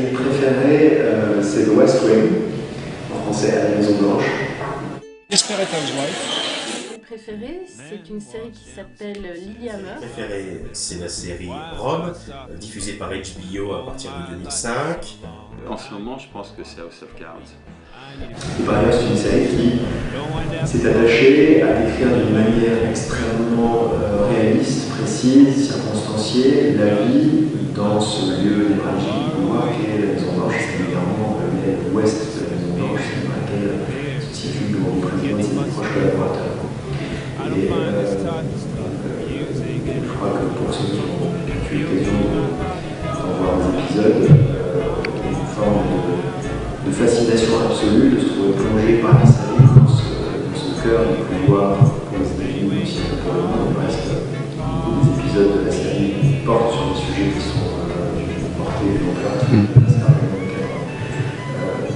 série préférée, c'est The West Wing, en français à la Maison Blanche. Desperate Housewives. Préférée, c'est une série qui s'appelle Lilyhammer. Préférée, c'est la série Rome, diffusée par HBO à partir de 2005. En ce moment, je pense que c'est House of Cards. Et par ailleurs, c'est une série qui s'est attachée à décrire d'une manière extrêmement réaliste, précise, circonstanciée, la vie dans ce lieu névralgique du pouvoir qu'est la Maison Blanche, singulièrement l'aile ouest de la Maison Blanche, dans laquelle se situe le bureau du président et ses proches collaborateurs. Et je crois que pour ceux qui ont eu l'occasion d'en voir des épisodes, il y a une forme de fascination absolue de se trouver plongé par la série dans ce cœur du pouvoir pour les États-Unis, mais aussi pour le monde. Il reste des épisodes de la série qui portent sur des sujets qui sont portés et d'ampleur très certainement dans le cadre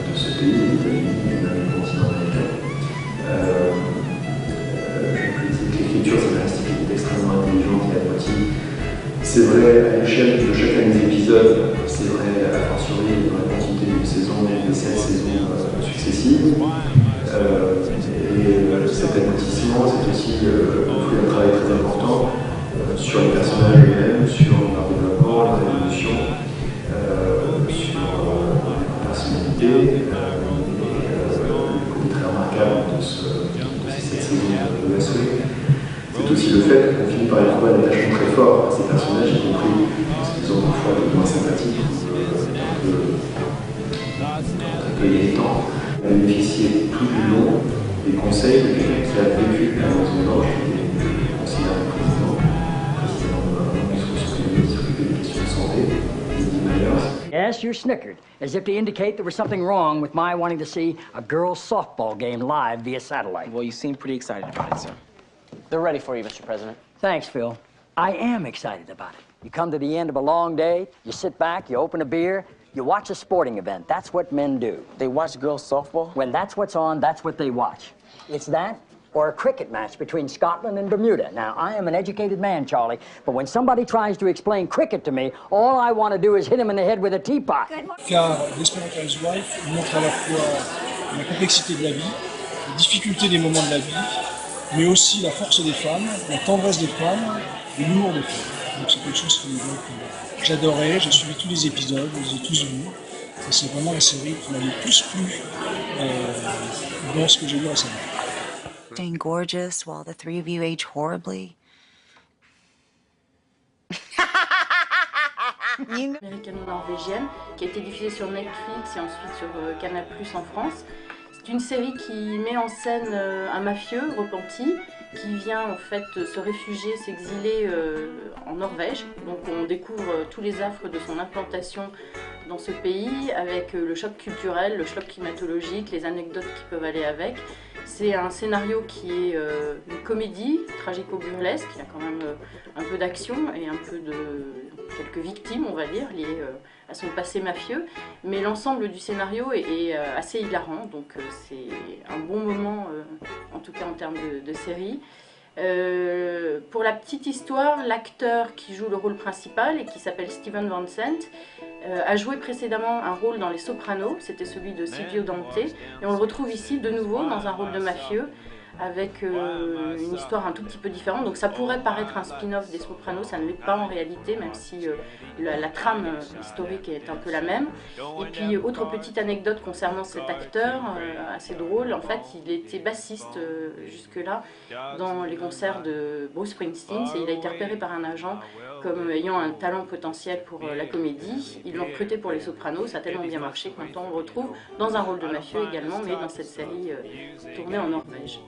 de ce pays, les États-Unis et même le continent américain. L'écriture scénaristique est extrêmement intelligente et aboutie. C'est vrai à l'échelle de chacun des épisodes, c'est vrai à fortiori dans la quantité d'une saison et des 7 saisons successives. Et cet aboutissement, c'est aussi le fruit d'un travail très important sur les personnages eux-mêmes, sur leur développement, leur évolution, sur leur personnalité. Le côté très remarquable de cette saison de West Wing, c'est aussi le fait qu'on finit par éprouver un attachement très fort à ces personnages, y compris parce qu'ils ont parfois des moins sympathiques ou un peu irritants. Elle a bénéficié tout du long des conseils de quelqu'un qui a vécu la Maison Blanche, qui était conseiller du président du gouvernement, qui s'occupait des questions de santé, Lydie Myers. Yes, you're snickered, as if to indicate there was something wrong with my wanting to see a girls' softball game live via satellite. Well, you seem pretty excited about it, sir. They're ready for you, Mr. President. Thanks, Phil. I am excited about it. You come to the end of a long day, you sit back, you open a beer, you watch a sporting event. That's what men do. They watch girls softball? When that's what's on, that's what they watch. It's that or a cricket match between Scotland and Bermuda. Now, I am an educated man, Charlie, but when somebody tries to explain cricket to me, all I want to do is hit him in the head with a teapot. Car Desperate Housewives montre à la fois la complexité de la vie, les difficultés des moments de la vie, mais aussi la force des femmes, la tendresse des femmes et l'humour des femmes. Donc c'est quelque chose que j'adorais, j'ai suivi tous les épisodes, je les ai tous vus. Et c'est vraiment la série qui m'a le plus plu dans ce que j'ai vu récemment. Staying gorgeous while the three of you age horribly. Américano-norvégienne, qui a été diffusée sur Netflix et ensuite sur Canal+ en France. C'est une série qui met en scène un mafieux repenti qui vient en fait se réfugier, s'exiler en Norvège. Donc on découvre tous les affres de son implantation dans ce pays avec le choc culturel, le choc climatologique, les anecdotes qui peuvent aller avec. C'est un scénario qui est une comédie tragico-burlesque, il y a quand même un peu d'action et un peu de quelques victimes, on va dire, liées à son passé mafieux. Mais l'ensemble du scénario est assez hilarant, donc c'est un bon moment, en tout cas en termes de série. Pour la petite histoire, l'acteur qui joue le rôle principal et qui s'appelle Steven Van Sant a joué précédemment un rôle dans Les Sopranos, c'était celui de Silvio Dante, et on le retrouve ici de nouveau dans un rôle de mafieux avec une histoire un tout petit peu différente. Donc ça pourrait paraître un spin-off des Sopranos, ça ne l'est pas en réalité, même si la trame historique est un peu la même. Et puis autre petite anecdote concernant cet acteur, assez drôle, en fait il était bassiste jusque-là dans les concerts de Bruce Springsteen, et il a été repéré par un agent comme ayant un talent potentiel pour la comédie. Ils l'ont recruté pour Les Sopranos, ça a tellement bien marché que maintenant on le retrouve dans un rôle de mafieux également, mais dans cette série tournée en Norvège.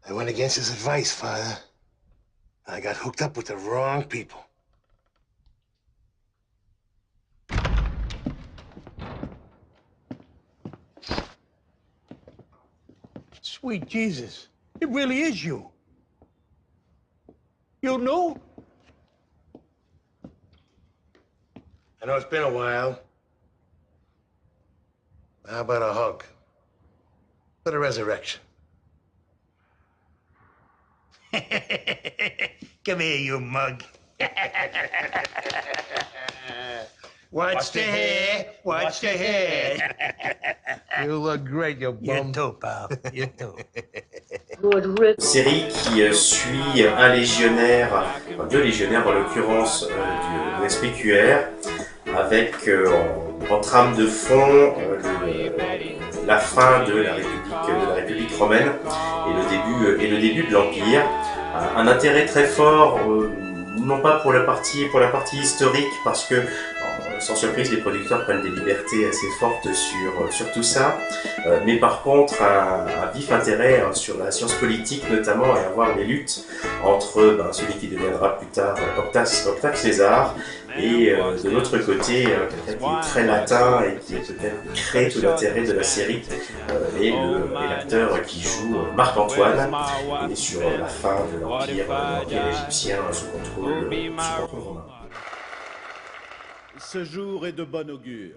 I went against his advice, Father. I got hooked up with the wrong people. Sweet Jesus, it really is you. You knew? I know it's been a while. How about a hug? For the resurrection. Come here, you mug. Watch the hair, watch the hair. You look great, you bum. You too, pal. You too. Série qui suit un légionnaire, enfin, deux légionnaires en l'occurrence de l'SPQR, avec en trame de fond la fin de la République romaine et le début de l'Empire. Un intérêt très fort, non pas pour la partie historique, parce que sans surprise, les producteurs prennent des libertés assez fortes sur tout ça, mais par contre un vif intérêt sur la science politique notamment, et à voir les luttes entre celui qui deviendra plus tard Octave César, et de l'autre côté quelqu'un qui est très latin et qui peut-être crée tout l'intérêt de la série, et l'acteur qui joue Marc-Antoine, et sur la fin de l'Empire égyptien sous contrôle romain. Ce jour est de bon augure.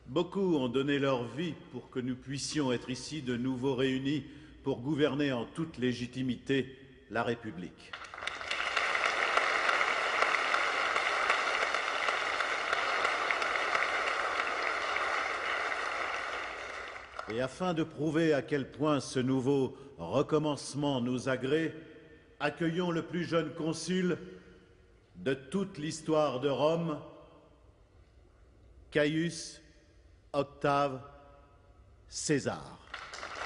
Beaucoup ont donné leur vie pour que nous puissions être ici de nouveau réunis pour gouverner en toute légitimité la République. Et afin de prouver à quel point ce nouveau recommencement nous agrée, accueillons le plus jeune consul de toute l'histoire de Rome, Caius Octave César.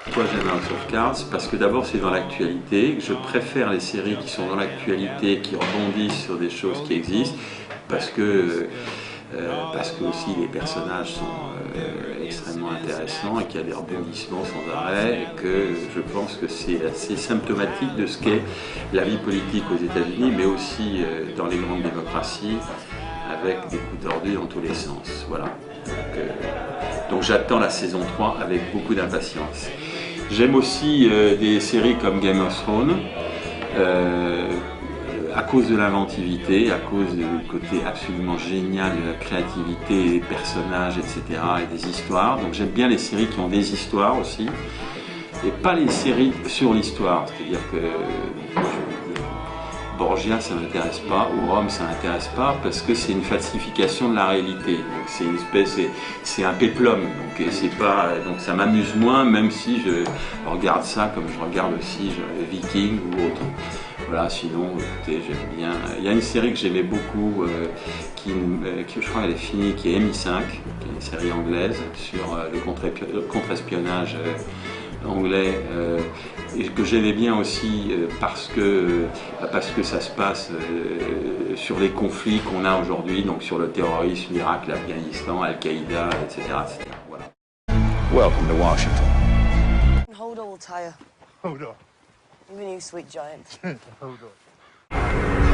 Pourquoi j'aime House of Cards? Parce que d'abord c'est dans l'actualité, je préfère les séries qui sont dans l'actualité, qui rebondissent sur des choses qui existent, parce que aussi les personnages sont extrêmement intéressants et qu'il y a des rebondissements sans arrêt, et que je pense que c'est assez symptomatique de ce qu'est la vie politique aux États-Unis, mais aussi dans les grandes démocraties, avec des coups tordus dans tous les sens. Voilà. Donc j'attends la saison 3 avec beaucoup d'impatience. J'aime aussi des séries comme Game of Thrones, à cause de l'inventivité, à cause du côté absolument génial de la créativité, des personnages, etc. et des histoires. Donc j'aime bien les séries qui ont des histoires aussi, et pas les séries sur l'histoire. C'est-à-dire que Borgia, ça m'intéresse pas, ou Rome, ça m'intéresse pas, parce que c'est une falsification de la réalité. Donc c'est une espèce, c'est un péplum. Donc c'est pas, donc ça m'amuse moins, même si je regarde ça comme je regarde aussi Viking ou autre. Voilà, sinon, écoutez, j'aime bien. Il y a une série que j'aimais beaucoup, qui je crois qu'elle est finie, qui est MI5, qui est une série anglaise sur le contre-espionnage anglais, et que j'aimais bien aussi parce que ça se passe sur les conflits qu'on a aujourd'hui, donc sur le terrorisme, l'Irak, l'Afghanistan, Al-Qaïda, etc., etc. Voilà. Welcome to Washington. Hold on, Taya. Hold on. Even you, sweet giant. Hold on.